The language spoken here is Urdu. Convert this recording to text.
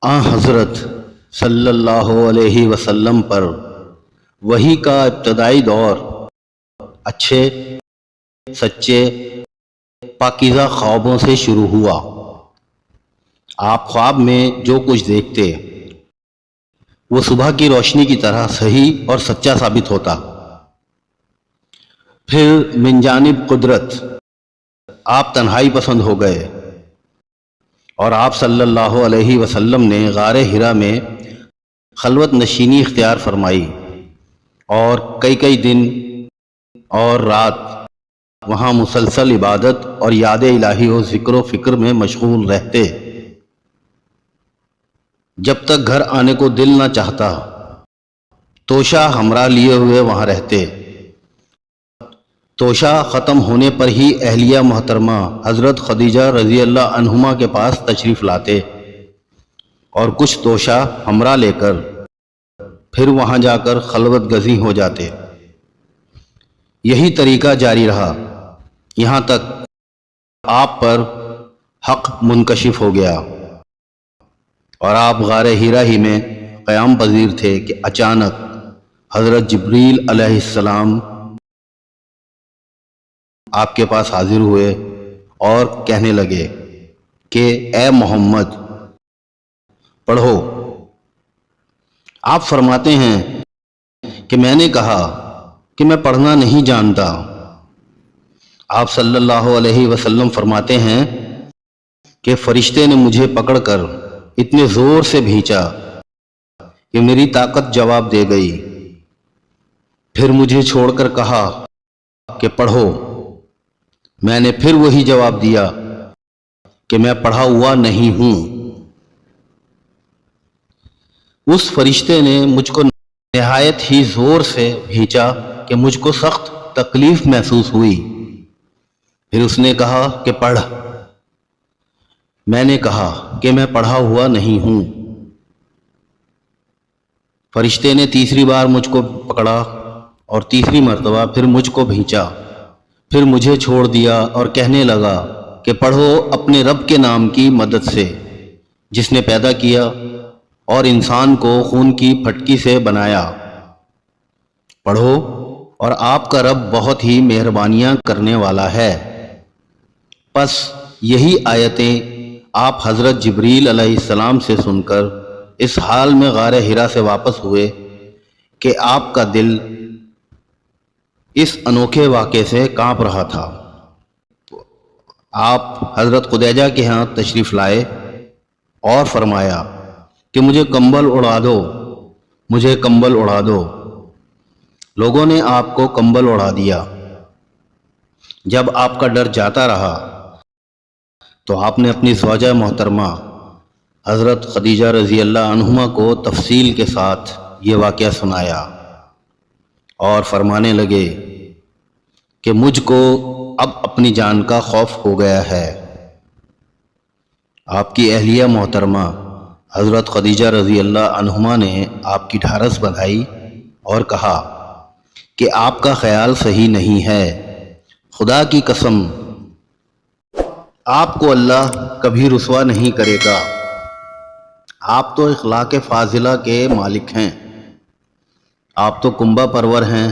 حضرت صلی اللہ علیہ وسلم پر وحی کا ابتدائی دور اچھے سچے پاکیزہ خوابوں سے شروع ہوا۔ آپ خواب میں جو کچھ دیکھتے وہ صبح کی روشنی کی طرح صحیح اور سچا ثابت ہوتا۔ پھر من جانب قدرت آپ تنہائی پسند ہو گئے اور آپ صلی اللہ علیہ وسلم نے غار حرا میں خلوت نشینی اختیار فرمائی اور کئی دن اور رات وہاں مسلسل عبادت اور یاد الہی و ذکر و فکر میں مشغول رہتے، جب تک گھر آنے کو دل نہ چاہتا۔ توشہ ہمراہ لیے ہوئے وہاں رہتے۔ توشہ ختم ہونے پر ہی اہلیہ محترمہ حضرت خدیجہ رضی اللہ عنہما کے پاس تشریف لاتے اور کچھ توشہ ہمراہ لے کر پھر وہاں جا کر خلوت گزیں ہو جاتے۔ یہی طریقہ جاری رہا یہاں تک آپ پر حق منکشف ہو گیا اور آپ غار حرا ہی میں قیام پذیر تھے کہ اچانک حضرت جبریل علیہ السلام آپ کے پاس حاضر ہوئے اور کہنے لگے کہ اے محمد پڑھو۔ آپ فرماتے ہیں کہ میں نے کہا کہ میں پڑھنا نہیں جانتا۔ آپ صلی اللہ علیہ وسلم فرماتے ہیں کہ فرشتے نے مجھے پکڑ کر اتنے زور سے بھینچا کہ میری طاقت جواب دے گئی۔ پھر مجھے چھوڑ کر کہا کہ پڑھو۔ میں نے پھر وہی جواب دیا کہ میں پڑھا ہوا نہیں ہوں۔ اس فرشتے نے مجھ کو نہایت ہی زور سے بھینچا کہ مجھ کو سخت تکلیف محسوس ہوئی۔ پھر اس نے کہا کہ پڑھ۔ میں نے کہا کہ میں پڑھا ہوا نہیں ہوں۔ فرشتے نے تیسری بار مجھ کو پکڑا اور تیسری مرتبہ پھر مجھ کو بھینچا، پھر مجھے چھوڑ دیا اور کہنے لگا کہ پڑھو اپنے رب کے نام کی مدد سے جس نے پیدا کیا اور انسان کو خون کی پھٹکی سے بنایا۔ پڑھو اور آپ کا رب بہت ہی مہربانیاں کرنے والا ہے۔ پس یہی آیتیں آپ حضرت جبریل علیہ السلام سے سن کر اس حال میں غار حرا سے واپس ہوئے کہ آپ کا دل اس انوکھے واقعے سے کانپ رہا تھا۔ آپ حضرت خدیجہ کے ہاں تشریف لائے اور فرمایا کہ مجھے کمبل اڑا دو، مجھے کمبل اڑا دو۔ لوگوں نے آپ کو کمبل اڑا دیا۔ جب آپ کا ڈر جاتا رہا تو آپ نے اپنی زوجہ محترمہ حضرت خدیجہ رضی اللہ عنہما کو تفصیل کے ساتھ یہ واقعہ سنایا اور فرمانے لگے کہ مجھ کو اب اپنی جان کا خوف ہو گیا ہے۔ آپ کی اہلیہ محترمہ حضرت خدیجہ رضی اللہ عنہما نے آپ کی ڈھارس بندھائی اور کہا کہ آپ کا خیال صحیح نہیں ہے، خدا کی قسم آپ کو اللہ کبھی رسوا نہیں کرے گا۔ آپ تو اخلاق فاضلہ کے مالک ہیں، آپ تو کنبہ پرور ہیں،